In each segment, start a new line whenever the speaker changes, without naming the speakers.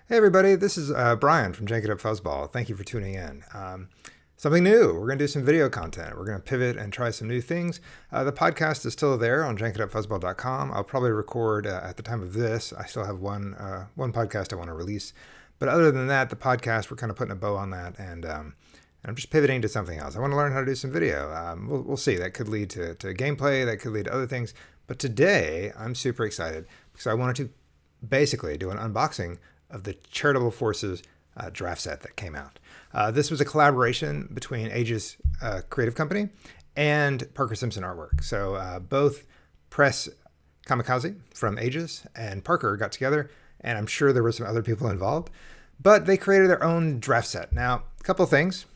Hey everybody, this is Brian from Jank Fuzzball. Thank you for tuning in. Something new. We're going to do some video content. We're going to pivot and try some new things. The podcast is still there on jankitupfuzzball.com. I'll probably record at the time of this. I still have one podcast I want to release. But other than that, the podcast, we're kind of putting a bow on that, and I'm just pivoting to something else. I want to learn how to do some video. We'll see. That could lead to gameplay. That could lead to other things. But today, I'm super excited because I wanted to basically do an unboxing of the Charitable Forces draft set that came out. This was a collaboration between Aegis Creative Company and Parker Simpson Artwork. So both Press Kamikaze from Aegis and Parker got together, and I'm sure there were some other people involved, but they created their own draft set. Now, a couple of things.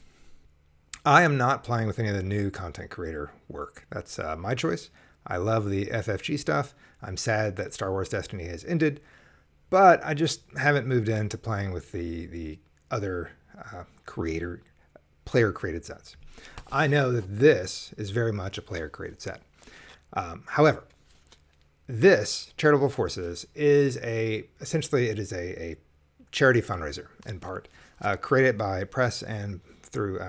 I am not playing with any of the new content creator work. That's my choice. I love the FFG stuff. I'm sad that Star Wars Destiny has ended, but I just haven't moved into playing with the other player-created sets. I know that this is very much a player-created set. However, this Charitable Forces is essentially a charity fundraiser in part, created by Press and through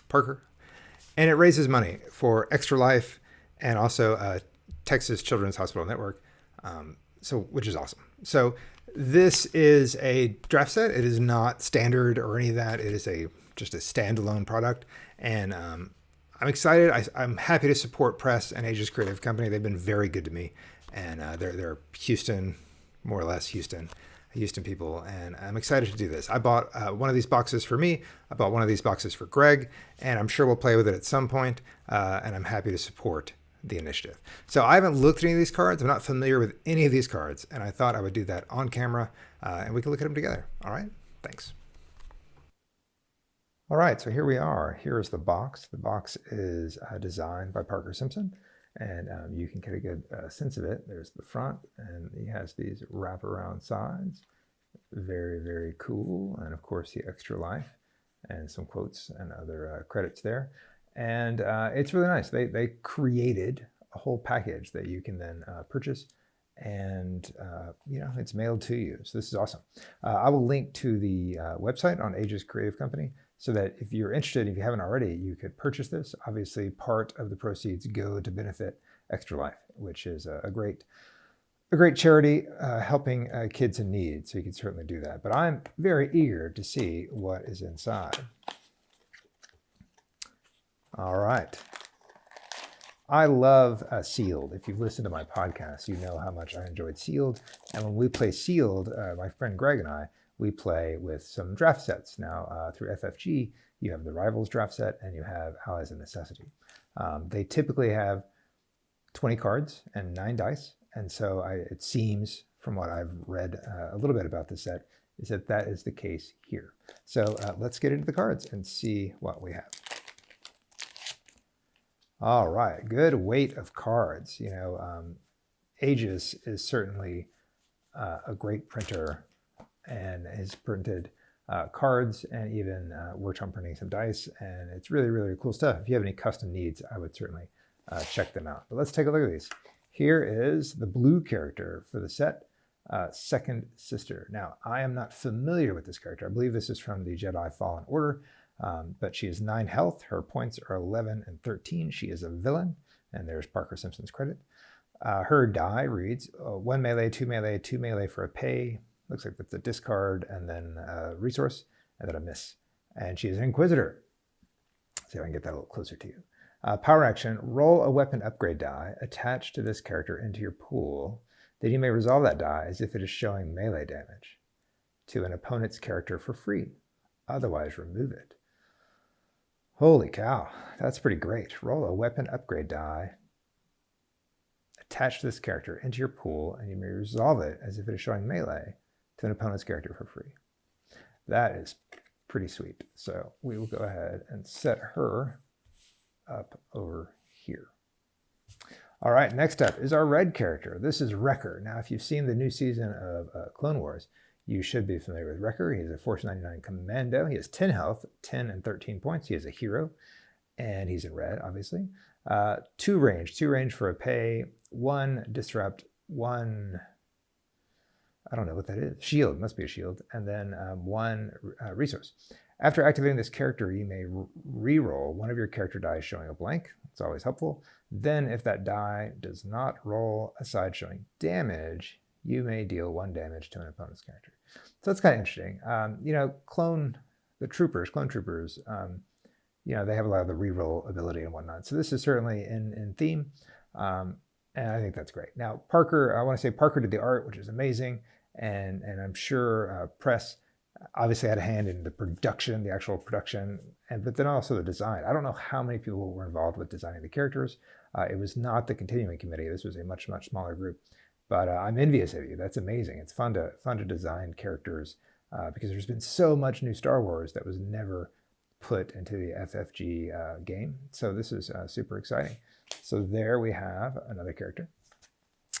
Parker, and it raises money for Extra Life and also Texas Children's Hospital Network, which is awesome. So this is a draft set. It is not standard or any of that. It is just a standalone product, and I'm excited. I'm happy to support Press and Aegis Creative Company. They've been very good to me, and they're Houston, more or less Houston people, and I'm excited to do this. I bought one of these boxes for me. I bought one of these boxes for Greg, and I'm sure we'll play with it at some point, and I'm happy to support the initiative. So I haven't looked at any of these cards. I'm not familiar with any of these cards, and I thought I would do that on camera, and we can look at them together. All right, thanks. All right, so here we are. Here's the box. The box is designed by Parker Simpson, and you can get a good sense of it. There's the front, and he has these wraparound sides. Very, very cool. And of course, the Extra Life and some quotes and other credits there. And it's really nice. They created a whole package that you can then purchase, and it's mailed to you. So this is awesome. I will link to the website on Aegis Creative Company so that if you're interested, if you haven't already, you could purchase this. Obviously, part of the proceeds go to benefit Extra Life, which is a great charity helping kids in need. So you can certainly do that. But I'm very eager to see what is inside. All right. I love Sealed. If you've listened to my podcast, you know how much I enjoyed Sealed. And when we play Sealed, my friend Greg and I, we play with some draft sets. Now, through FFG, you have the Rivals draft set and you have Allies of Necessity. They typically have 20 cards and 9 dice. And so it seems, from what I've read a little bit about this set, is that is the case here. So let's get into the cards and see what we have. All right, good weight of cards. Aegis is certainly a great printer and has printed cards and even worked on printing some dice. And it's really, really cool stuff. If you have any custom needs, I would certainly check them out. But let's take a look at these. Here is the blue character for the set, Second Sister. Now, I am not familiar with this character. I believe this is from the Jedi Fallen Order. But she has 9 health. Her points are 11 and 13. She is a villain, and there's Parker Simpson's credit. Her die reads 1 melee, 2 melee, 2 melee for a pay. Looks like that's a discard, and then a resource, and then a miss. And she is an Inquisitor. See if I can get that a little closer to you. Power action, roll a weapon upgrade die attached to this character into your pool. Then you may resolve that die as if it is showing melee damage to an opponent's character for free. Otherwise, remove it. Holy cow, that's pretty great. Roll a weapon upgrade die, attach this character into your pool, and you may resolve it as if it is showing melee to an opponent's character for free. That is pretty sweet. So we will go ahead and set her up over here. All right, next up is our red character. This is Wrecker. Now, if you've seen the new season of Clone Wars, you should be familiar with Wrecker. He is a Force 99 Commando. He has 10 health, 10 and 13 points. He is a hero, and he's in red, obviously. 2 range for a pay, 1 disrupt, 1 I don't know what that is. Shield, must be a shield. And then 1 resource. After activating this character, you may re-roll one of your character die showing a blank. It's always helpful. Then if that die does not roll a side showing damage, you may deal 1 damage to an opponent's character. So that's kind of interesting. Clone troopers, they have a lot of the re-roll ability and whatnot. So this is certainly in theme. And I think that's great. Now, Parker, I want to say Parker did the art, which is amazing. And I'm sure press obviously had a hand in the production, the actual production, but then also the design. I don't know how many people were involved with designing the characters. It was not the continuing committee. This was a much, much smaller group. But I'm envious of you. That's amazing. It's fun to design characters because there's been so much new Star Wars that was never put into the FFG game. So this is super exciting. So there we have another character.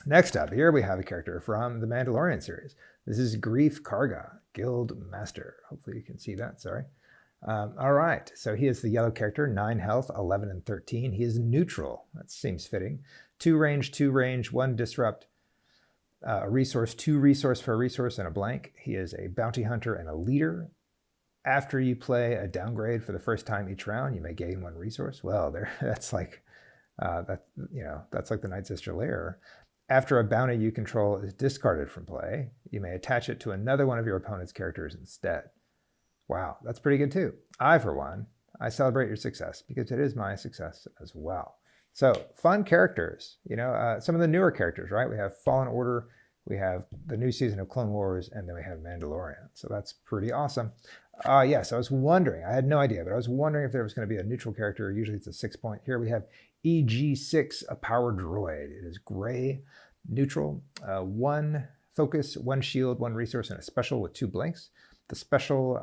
Next up, here we have a character from the Mandalorian series. This is Grief Karga, Guild Master. Hopefully you can see that, sorry. All right, so he is the yellow character, 9 health, 11 and 13. He is neutral, that seems fitting. 2 range, 1 disrupt, a resource, 2 resource for a resource and a blank. He is a bounty hunter and a leader. After you play a downgrade for the first time each round, you may gain 1 resource. Well, that's like the Night Sister lair. After a bounty you control is discarded from play, you may attach it to another one of your opponent's characters instead. Wow, that's pretty good too. For one, I celebrate your success because it is my success as well. So fun characters, some of the newer characters, right? We have Fallen Order, we have the new season of Clone Wars, and then we have Mandalorian. So that's pretty awesome. Yes, I was wondering, I had no idea, but I was wondering if there was going to be a neutral character. Usually it's a 6-point. Here we have EG6, a power droid. It is gray, neutral, 1 focus, 1 shield, 1 resource, and a special with 2 blanks. The special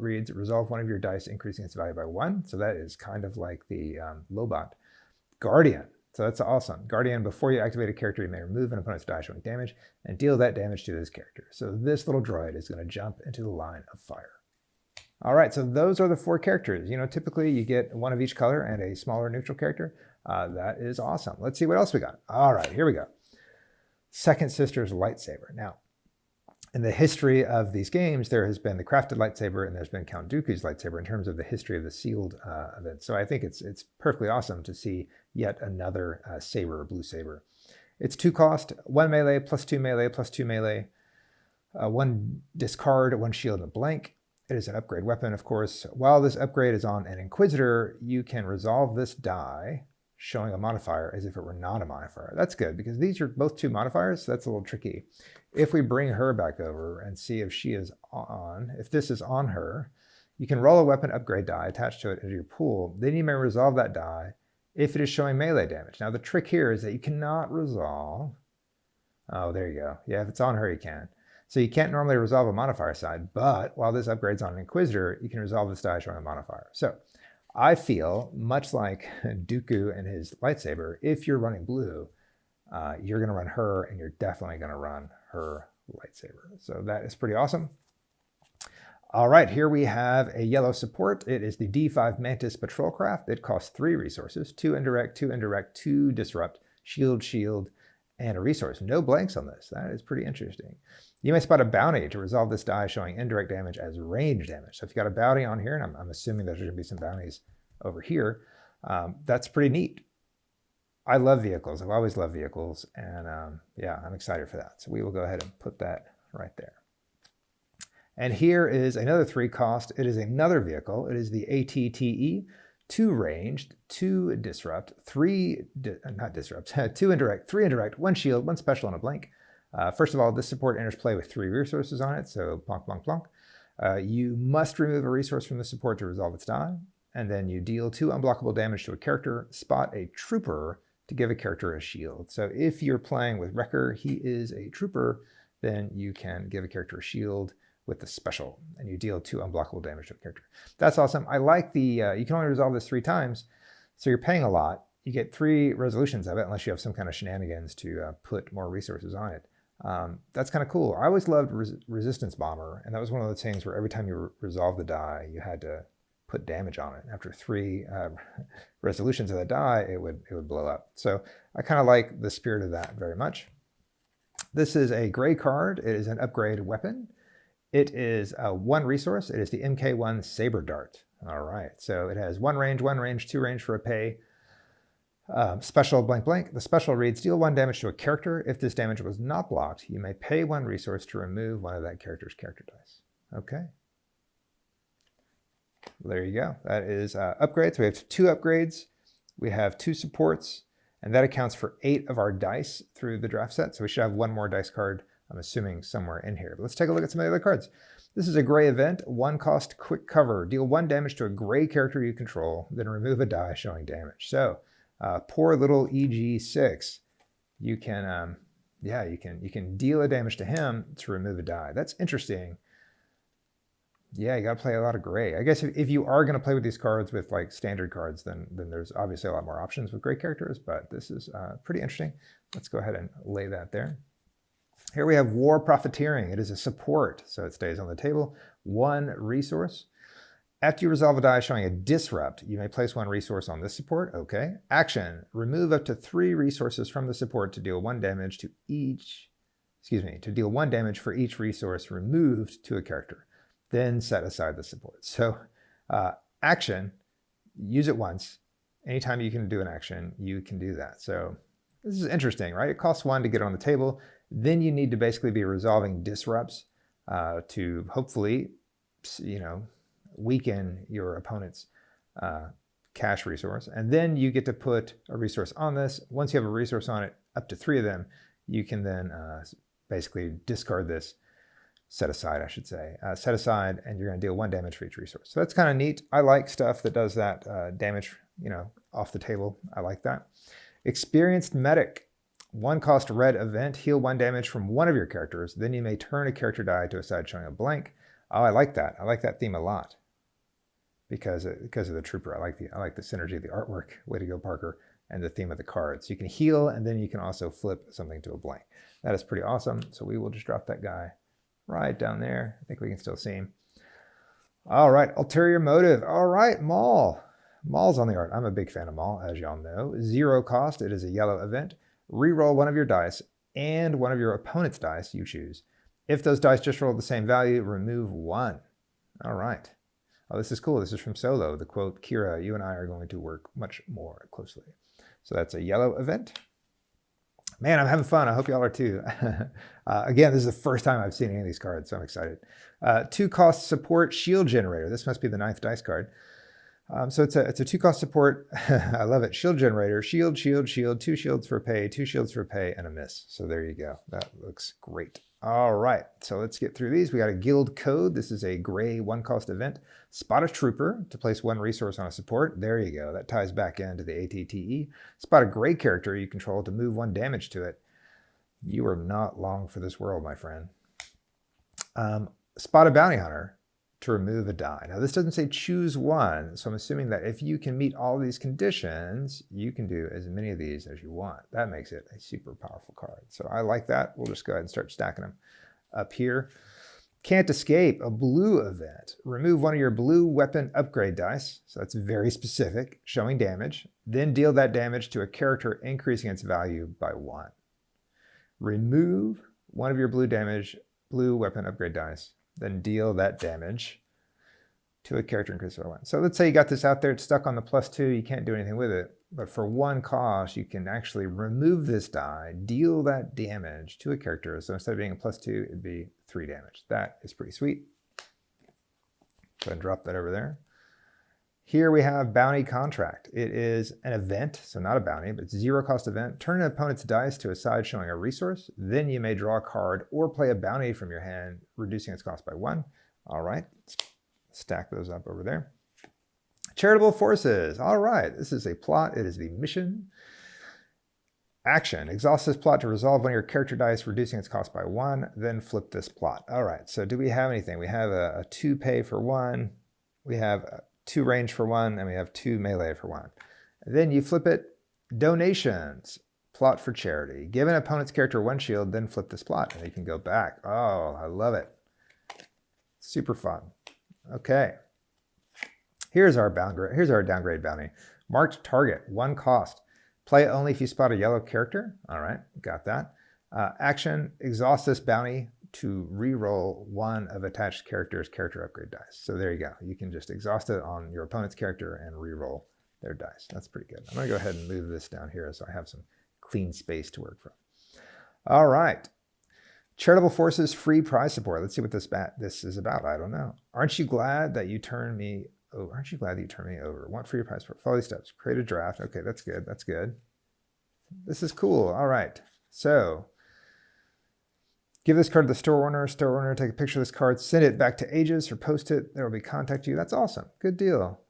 reads, resolve 1 of your dice, increasing its value by 1. So that is kind of like the Lobot. Guardian. So that's awesome. Guardian, before you activate a character, you may remove an opponent's die showing damage and deal that damage to this character. So this little droid is going to jump into the line of fire. All right, so those are the 4 characters. Typically you get 1 of each color and a smaller neutral character. That is awesome. Let's see what else we got. All right, here we go. Second Sister's lightsaber. Now, in the history of these games, there has been the crafted lightsaber and there's been Count Dooku's lightsaber in terms of the history of the sealed event. So I think it's perfectly awesome to see yet another saber, blue saber. It's 2 cost, 1 melee plus 2 melee plus 2 melee, 1 discard, 1 shield, and a blank. It is an upgrade weapon, of course. While this upgrade is on an Inquisitor, you can resolve this die showing a modifier as if it were not a modifier. That's good because these are both 2 modifiers, so that's a little tricky. If we bring her back over and see if she is on, if this is on her, you can roll a weapon upgrade die attached to it into your pool. Then you may resolve that die if it is showing melee damage. Now the trick here is that you cannot resolve. Oh, there you go. Yeah, if it's on her, you can. So you can't normally resolve a modifier side, but while this upgrade's on an Inquisitor, you can resolve this die showing a modifier. So I feel, much like Dooku and his lightsaber, if you're running blue, you're going to run her, and you're definitely going to run her lightsaber. So that is pretty awesome. All right, here we have a yellow support. It is the D5 Mantis Patrol Craft. It costs 3 resources, 2 indirect, 2 disrupt, shield, and a resource. No blanks on this. That is pretty interesting. You may spot a bounty to resolve this die showing indirect damage as range damage. So if you got a bounty on here, and I'm assuming there's going to be some bounties over here, that's pretty neat. I love vehicles. I've always loved vehicles, and yeah, I'm excited for that. So we will go ahead and put that right there. And here is another 3 cost. It is another vehicle. It is the ATTE, 2 ranged, 2 disrupt, 2 indirect, 3 indirect, 1 shield, 1 special, and a blank. First of all, this support enters play with 3 resources on it, so plonk, plonk, plonk. You must remove a resource from the support to resolve its die, and then you deal 2 unblockable damage to a character, spot a trooper to give a character a shield. So if you're playing with Wrecker, he is a trooper, then you can give a character a shield with the special, and you deal 2 unblockable damage to a character. That's awesome. I like the, you can only resolve this 3 times, so you're paying a lot. You get 3 resolutions of it, unless you have some kind of shenanigans to put more resources on it. That's kind of cool. I always loved Resistance Bomber, and that was one of those things where every time you resolve the die, you had to put damage on it. After 3 resolutions of the die, it would blow up. So I kind of like the spirit of that very much. This is a gray card. It is an upgrade weapon. It is one resource. It is the MK1 Saber Dart. All right, so it has 1 range, 2 range for a pay. Special blank blank. The special reads, deal 1 damage to a character. If this damage was not blocked, you may pay 1 resource to remove one of that character's character dice. Okay. There you go. That is upgrades. We have 2 upgrades. We have 2 supports, and that accounts for 8 of our dice through the draft set. So we should have 1 more dice card, I'm assuming, somewhere in here. But let's take a look at some of the other cards. This is a gray event, 1 cost quick cover. Deal 1 damage to a gray character you control, then remove a die showing damage. So poor little EG6, you can, you can deal a damage to him to remove a die. That's interesting. Yeah, you got to play a lot of gray. I guess if you are going to play with these cards with like standard cards, then there's obviously a lot more options with gray characters, but this is pretty interesting. Let's go ahead and lay that there. Here we have War Profiteering. It is a support, so it stays on the table. 1 resource. After you resolve a die showing a disrupt, you may place 1 resource on this support. Okay. Action. Remove up to 3 resources from the support to deal 1 damage to each, to deal 1 damage for each resource removed to a character. Then set aside the support. So action, use it once. Anytime you can do an action, you can do that. So this is interesting, right? It costs 1 to get on the table. Then you need to basically be resolving disrupts to hopefully, weaken your opponent's cash resource. And then you get to put a resource on this. Once you have a resource on it, up to 3 of them, you can then basically discard this. Set aside, I should say. Set aside, and you're going to deal 1 damage for each resource. So that's kind of neat. I like stuff that does that damage, off the table. I like that. Experienced Medic. 1 cost red event. Heal 1 damage from one of your characters. Then you may turn a character die to a side showing a blank. Oh, I like that. I like that theme a lot because of the trooper. I like the synergy of the artwork. Way to go, Parker. And the theme of the cards. You can heal, and then you can also flip something to a blank. That is pretty awesome. So we will just drop that guy right down there. I think we can still see him. All right, ulterior motive. All right, Maul. Maul's on the art. I'm a big fan of Maul, as y'all know. 0 cost. It is a yellow event. Reroll 1 of your dice and 1 of your opponent's dice you choose. If those dice just roll the same value, remove 1. All right. Oh, this is cool. This is from Solo. The quote, Kira, you and I are going to work much more closely. So that's a yellow event. Man, I'm having fun. I hope y'all are too. Again, this is the first time I've seen any of these cards, so I'm excited. 2 cost support shield generator. This must be the 9th dice card. So it's a 2 cost support. I love it. Shield generator. Shield, shield, shield. 2 shields for pay. 2 shields for pay, and a miss. So there you go. That looks great. All right. So let's get through these. We got a guild code. This is a gray 1 cost event. Spot a trooper to place 1 resource on a support. There you go. That ties back into the ATTE. Spot a gray character you control to move 1 damage to it. You are not long for this world, my friend. Spot a bounty hunter to remove a die. Now this doesn't say choose 1, so I'm assuming that if you can meet all these conditions, you can do as many of these as you want. That makes it a super powerful card. So I like that. We'll just go ahead and start stacking them up here. Cant Escape, a blue event. Remove 1 of your blue weapon upgrade dice. So that's very specific, showing damage. Then deal that damage to a character, increasing its value by 1. Remove 1 of your blue weapon upgrade dice. Then deal that damage to a character increase by 1. So let's say you got this out there, it's stuck on the +2, you can't do anything with it. But for 1 cost, you can actually remove this die, deal that damage to a character. So instead of being a +2, it'd be 3 damage. That is pretty sweet. Go ahead and drop that over there. Here we have Bounty Contract. It is an event, so not a bounty, but it's a 0 cost event. Turn an opponent's dice to a side showing a resource. Then you may draw a card or play a bounty from your hand, reducing its cost by 1. All right, let's stack those up over there. Charitable Forces. All right, this is a plot. It is the mission. Action. Exhaust this plot to resolve 1 of your character dice, reducing its cost by 1. Then flip this plot. All right, so do we have anything? We have a 2 pay for 1. We have 2 range for 1, and we have 2 melee for 1. And then you flip it. Donations. Plot for charity. Give an opponent's character 1 shield, then flip this plot, and you can go back. Oh, I love it. Super fun. Okay. Here's our downgrade bounty. Marked target, 1 cost. Play only if you spot a yellow character. All right, got that. Action, exhaust this bounty to re-roll one of attached character's character upgrade dice. So there you go. You can just exhaust it on your opponent's character and re-roll their dice. That's pretty good. I'm going to go ahead and move this down here so I have some clean space to work from. All right. Charitable Forces free prize support. Let's see what this is about. I don't know. Aren't you glad that you turned me over? Aren't you glad that you turned me over? Want free prize support. Follow these steps. Create a draft. Okay, that's good. That's good. This is cool. All right. So give this card to the store owner. Store owner, take a picture of this card, send it back to Aegis or post it. There will be contact you. That's awesome. Good deal.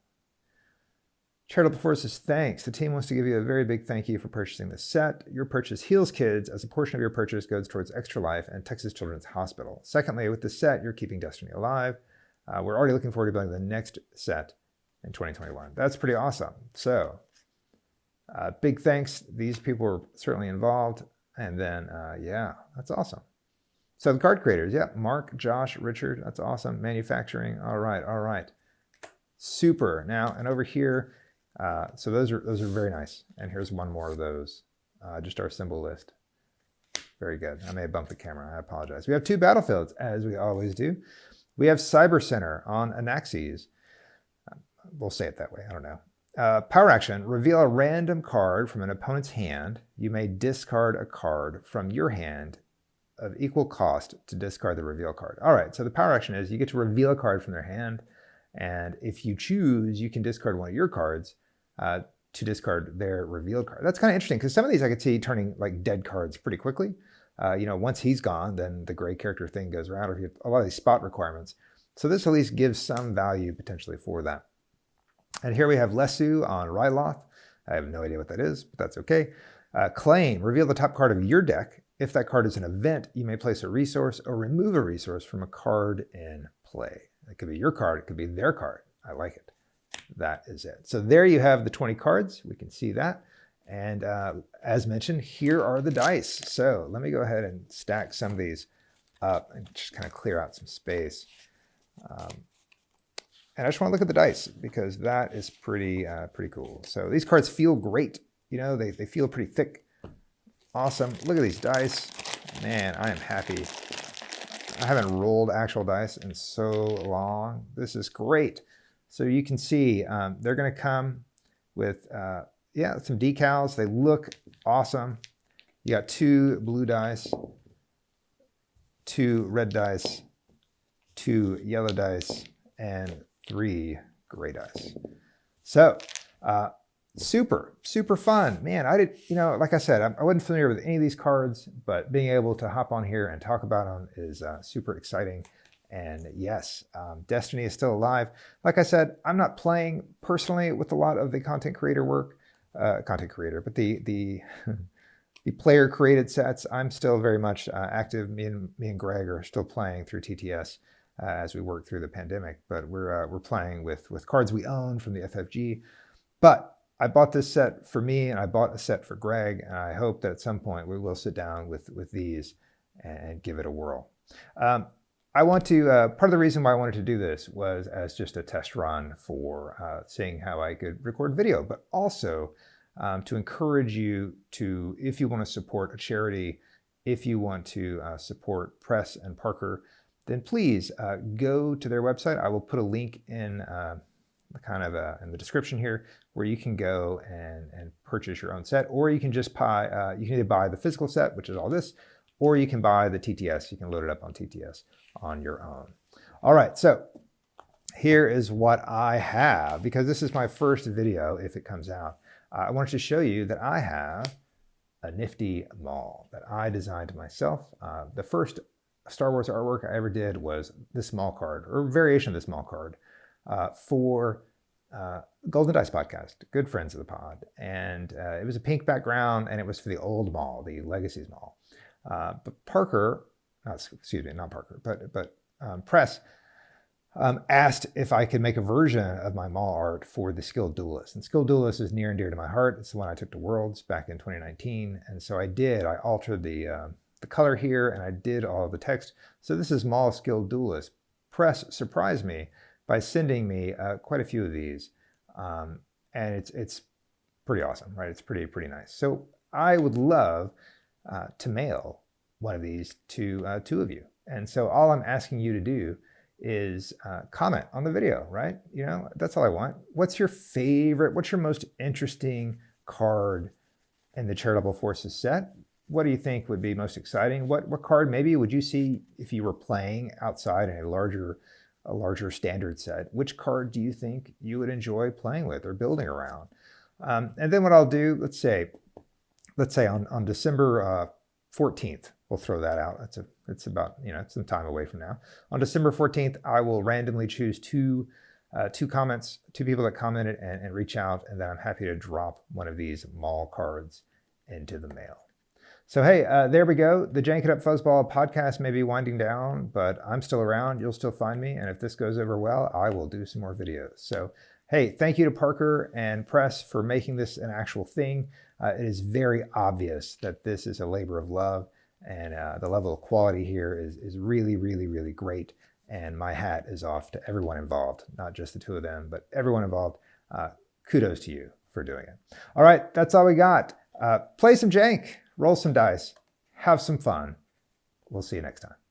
Charitable Forces, thanks. The team wants to give you a very big thank you for purchasing this set. Your purchase heals kids as a portion of your purchase goes towards Extra Life and Texas Children's Hospital. Secondly, with this set, you're keeping Destiny alive. We're already looking forward to building the next set in 2021. That's pretty awesome. So big thanks. These people were certainly involved. And then, yeah, that's awesome. So the card creators, yeah, Mark, Josh, Richard, that's awesome. Manufacturing, all right, all right. Super. Now, and over here, so those are very nice. And here's one more of those, just our symbol list. Very good. I may have bumped the camera. I apologize. We have 2 battlefields, as we always do. We have Cyber Center on Anaxes. We'll say it that way. I don't know. Power action. Reveal a random card from an opponent's hand. You may discard a card from your hand of equal cost to discard the reveal card. All right. So the power action is you get to reveal a card from their hand. And if you choose, you can discard one of your cards to discard their revealed card. That's kind of interesting because some of these I could see turning like dead cards pretty quickly. Once he's gone, then the gray character thing goes around, or you have a lot of these spot requirements. So this at least gives some value potentially for that. And here we have Lesu on Ryloth. I have no idea what that is, but that's okay. Claim, reveal the top card of your deck. If that card is an event, you may place a resource or remove a resource from a card in play. It could be your card, it could be their card. I like it. That is it. So there you have the 20 cards. We can see that. And as mentioned, here are the dice. So let me go ahead and stack some of these up and just kind of clear out some space. And I just want to look at the dice because that is pretty cool. So these cards feel great. They feel pretty thick. Awesome. Look at these dice. Man, I am happy. I haven't rolled actual dice in so long. This is great. So you can see they're going to come with, some decals. They look awesome. You got 2 blue dice, 2 red dice, 2 yellow dice, and 3 gray dice. So super fun. Man, I did, like I said, I wasn't familiar with any of these cards, but being able to hop on here and talk about them is super exciting. And yes, Destiny is still alive. Like I said, I'm not playing personally with a lot of the content creator work, but the player created sets. I'm still very much active. Me and Greg are still playing through TTS as we work through the pandemic, but we're playing with cards we own from the FFG. But I bought this set for me, and I bought a set for Greg, and I hope that at some point we will sit down with these and give it a whirl. I want to, part of the reason why I wanted to do this was as just a test run for seeing how I could record video, but also to encourage you to, if you want to support a charity, if you want to support Press and Parker, then please go to their website. I will put a link in in the description here where you can go and purchase your own set, or you can just buy, you can either buy the physical set, which is all this, or you can buy the TTS. You can load it up on TTS on your own. All right, so here is what I have, because this is my first video if it comes out. I wanted to show you that I have a nifty maul that I designed myself. The first Star Wars artwork I ever did was this small card, or variation of this small card, for Golden Dice Podcast, good friends of the pod. And it was a pink background, and it was for the old Maul, the Legacies Maul. But Parker, not Parker, but Press asked if I could make a version of my Maul art for the Skilled Duelist. And Skilled Duelist is near and dear to my heart. It's the one I took to Worlds back in 2019. And so I did. I altered the color here, and I did all of the text. So this is Maul Skilled Duelist. Press surprised me by sending me quite a few of these. And it's pretty awesome, right? It's pretty nice. So I would love to mail one of these to two of you. And so all I'm asking you to do is comment on the video, right? You know, that's all I want. What's your favorite, what's your most interesting card in the Charitable Forces set? What do you think would be most exciting? What card maybe would you see if you were playing outside in a larger standard set? Which card do you think you would enjoy playing with or building around? And then what I'll do, let's say on December 14th, we'll throw that out. It's about, you know, it's some time away from now. On December 14th, I will randomly choose two comments, two people that commented and reach out, and then I'm happy to drop one of these mall cards into the mail. So hey, there we go. The Jank It Up Fuzzball podcast may be winding down, but I'm still around. You'll still find me, and if this goes over well, I will do some more videos. So hey, thank you to Parker and Press for making this an actual thing. It is very obvious that this is a labor of love, and the level of quality here is really, really, really great. And my hat is off to everyone involved, not just the two of them, but everyone involved. Kudos to you for doing it. All right, that's all we got. Play some Jank, roll some dice, have some fun. We'll see you next time.